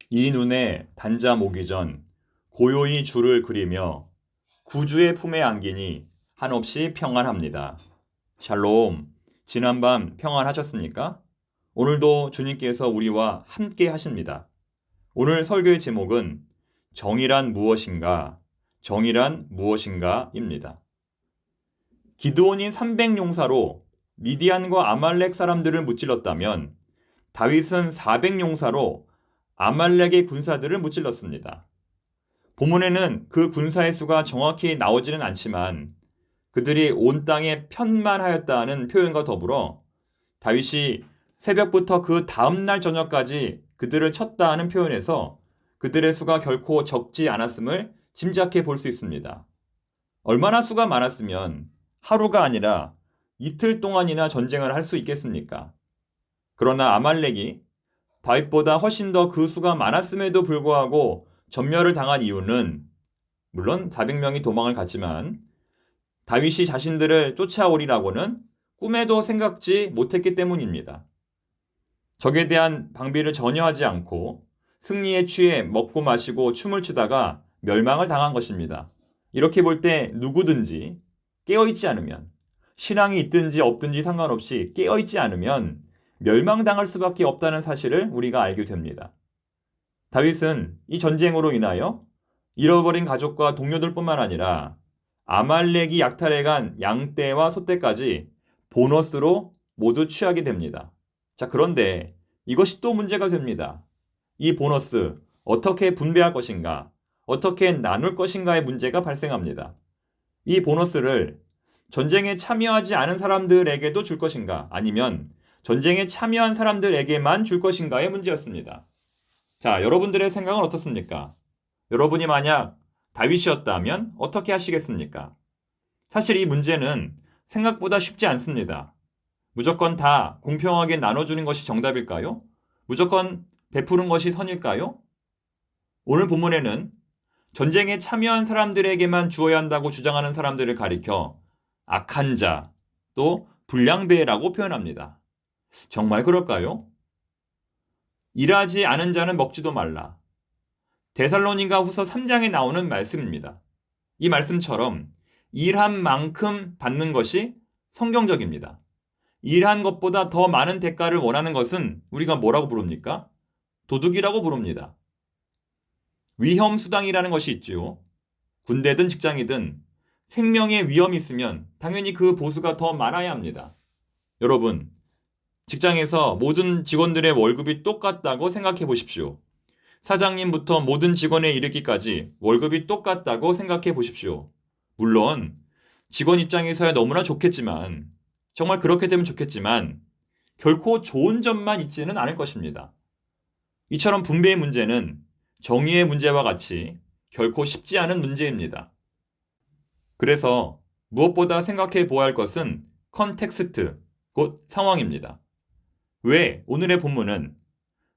이 눈에 단잠 오기 전 고요히 주를 그리며 구주의 품에 안기니 한없이 평안합니다. 샬롬, 지난밤 평안하셨습니까? 오늘도 주님께서 우리와 함께 하십니다. 오늘 설교의 제목은 정의란 무엇인가, 정의란 무엇인가입니다. 기드온이 300용사로 미디안과 아말렉 사람들을 무찔렀다면 다윗은 400용사로 아말렉의 군사들을 무찔렀습니다. 본문에는 그 군사의 수가 정확히 나오지는 않지만 그들이 온 땅에 편만하였다는 표현과 더불어 다윗이 새벽부터 그 다음날 저녁까지 그들을 쳤다 하는 표현에서 그들의 수가 결코 적지 않았음을 짐작해 볼 수 있습니다. 얼마나 수가 많았으면 하루가 아니라 이틀 동안이나 전쟁을 할 수 있겠습니까? 그러나 아말렉이 다윗보다 훨씬 더 그 수가 많았음에도 불구하고 전멸을 당한 이유는 물론 400명이 도망을 갔지만 다윗이 자신들을 쫓아오리라고는 꿈에도 생각지 못했기 때문입니다. 적에 대한 방비를 전혀 하지 않고 승리에 취해 먹고 마시고 춤을 추다가 멸망을 당한 것입니다. 이렇게 볼 때 누구든지 깨어있지 않으면 신앙이 있든지 없든지 상관없이 깨어있지 않으면 멸망당할 수밖에 없다는 사실을 우리가 알게 됩니다. 다윗은 이 전쟁으로 인하여 잃어버린 가족과 동료들뿐만 아니라 아말렉이 약탈해간 양떼와 소떼까지 보너스로 모두 취하게 됩니다. 자, 그런데 이것이 또 문제가 됩니다. 이 보너스 어떻게 분배할 것인가, 어떻게 나눌 것인가의 문제가 발생합니다. 이 보너스를 전쟁에 참여하지 않은 사람들에게도 줄 것인가, 아니면 전쟁에 참여한 사람들에게만 줄 것인가의 문제였습니다. 자, 여러분들의 생각은 어떻습니까? 여러분이 만약 다윗이었다면 어떻게 하시겠습니까? 사실 이 문제는 생각보다 쉽지 않습니다. 무조건 다 공평하게 나눠주는 것이 정답일까요? 무조건 베푸는 것이 선일까요? 오늘 본문에는 전쟁에 참여한 사람들에게만 주어야 한다고 주장하는 사람들을 가리켜 악한 자, 또 불량배라고 표현합니다. 정말 그럴까요? 일하지 않은 자는 먹지도 말라. 데살로니가 후서 3장에 나오는 말씀입니다. 이 말씀처럼 일한 만큼 받는 것이 성경적입니다. 일한 것보다 더 많은 대가를 원하는 것은 우리가 뭐라고 부릅니까? 도둑이라고 부릅니다. 위험수당이라는 것이 있죠. 군대든 직장이든 생명의 위험이 있으면 당연히 그 보수가 더 많아야 합니다. 여러분, 직장에서 모든 직원들의 월급이 똑같다고 생각해 보십시오. 사장님부터 모든 직원에 이르기까지 월급이 똑같다고 생각해 보십시오. 물론 직원 입장에서야 너무나 좋겠지만, 정말 그렇게 되면 좋겠지만 결코 좋은 점만 있지는 않을 것입니다. 이처럼 분배의 문제는 정의의 문제와 같이 결코 쉽지 않은 문제입니다. 그래서 무엇보다 생각해 보아야 할 것은 컨텍스트, 곧 상황입니다. 왜 오늘의 본문은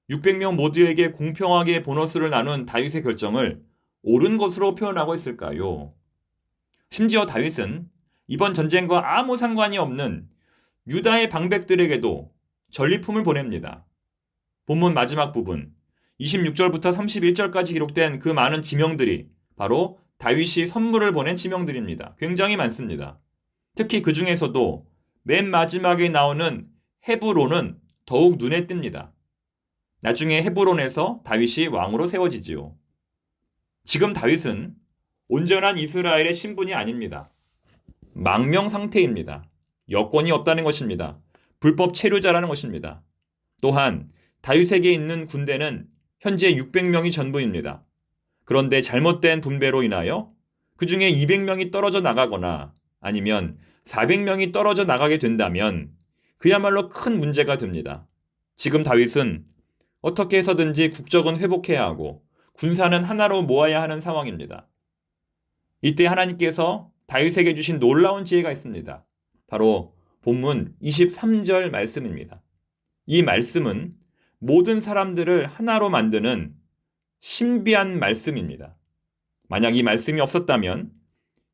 600명 모두에게 공평하게 보너스를 나눈 다윗의 결정을 옳은 것으로 표현하고 있을까요? 심지어 다윗은 이번 전쟁과 아무 상관이 없는 유다의 방백들에게도 전리품을 보냅니다. 본문 마지막 부분 26절부터 31절까지 기록된 그 많은 지명들이 바로 다윗이 선물을 보낸 지명들입니다. 굉장히 많습니다. 특히 그 중에서도 맨 마지막에 나오는 헤브론은 더욱 눈에 띕니다. 나중에 헤브론에서 다윗이 왕으로 세워지지요. 지금 다윗은 온전한 이스라엘의 신분이 아닙니다. 망명 상태입니다. 여권이 없다는 것입니다. 불법 체류자라는 것입니다. 또한 다윗에게 있는 군대는 현재 600명이 전부입니다. 그런데 잘못된 분배로 인하여 그 중에 200명이 떨어져 나가거나 아니면 400명이 떨어져 나가게 된다면 그야말로 큰 문제가 됩니다. 지금 다윗은 어떻게 해서든지 국적은 회복해야 하고 군사는 하나로 모아야 하는 상황입니다. 이때 하나님께서 다윗에게 주신 놀라운 지혜가 있습니다. 바로 본문 23절 말씀입니다. 이 말씀은 모든 사람들을 하나로 만드는 신비한 말씀입니다. 만약 이 말씀이 없었다면,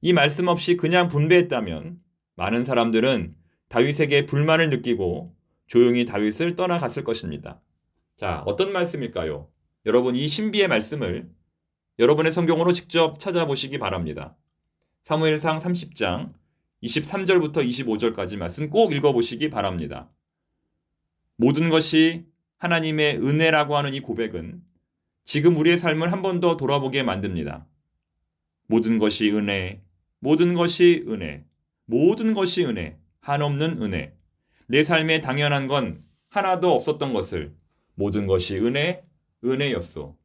이 말씀 없이 그냥 분배했다면 많은 사람들은 다윗에게 불만을 느끼고 조용히 다윗을 떠나갔을 것입니다. 자, 어떤 말씀일까요? 여러분 이 신비의 말씀을 여러분의 성경으로 직접 찾아보시기 바랍니다. 사무엘상 30장 23절부터 25절까지 말씀 꼭 읽어보시기 바랍니다. 모든 것이 하나님의 은혜라고 하는 이 고백은 지금 우리의 삶을 한 번 더 돌아보게 만듭니다. 모든 것이 은혜, 모든 것이 은혜, 모든 것이 은혜, 한없는 은혜. 내 삶에 당연한 건 하나도 없었던 것을 모든 것이 은혜, 은혜였소.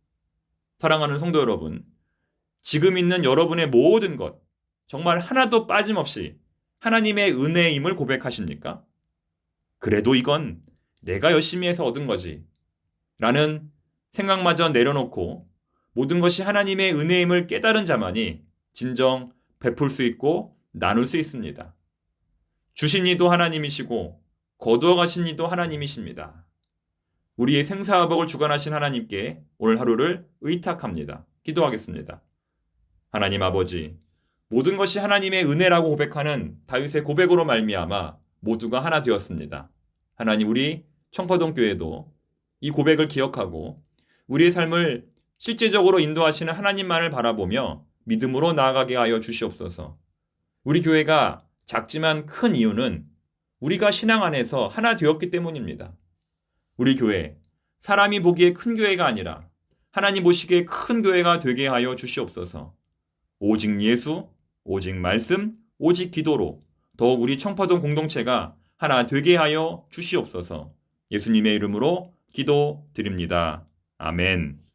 사랑하는 성도 여러분, 지금 있는 여러분의 모든 것, 정말 하나도 빠짐없이 하나님의 은혜임을 고백하십니까? 그래도 이건 내가 열심히 해서 얻은 거지. 라는 생각마저 내려놓고 모든 것이 하나님의 은혜임을 깨달은 자만이 진정 베풀 수 있고 나눌 수 있습니다. 주신 이도 하나님이시고 거두어 가신 이도 하나님이십니다. 우리의 생사화복을 주관하신 하나님께 오늘 하루를 의탁합니다. 기도하겠습니다. 하나님 아버지, 모든 것이 하나님의 은혜라고 고백하는 다윗의 고백으로 말미암아 모두가 하나 되었습니다. 하나님, 우리 청파동 교회도 이 고백을 기억하고 우리의 삶을 실제적으로 인도하시는 하나님만을 바라보며 믿음으로 나아가게 하여 주시옵소서. 우리 교회가 작지만 큰 이유는 우리가 신앙 안에서 하나 되었기 때문입니다. 우리 교회, 사람이 보기에 큰 교회가 아니라 하나님 보시기에 큰 교회가 되게 하여 주시옵소서. 오직 예수, 오직 말씀, 오직 기도로 더욱 우리 청파동 공동체가 하나 되게 하여 주시옵소서. 예수님의 이름으로 기도드립니다. 아멘.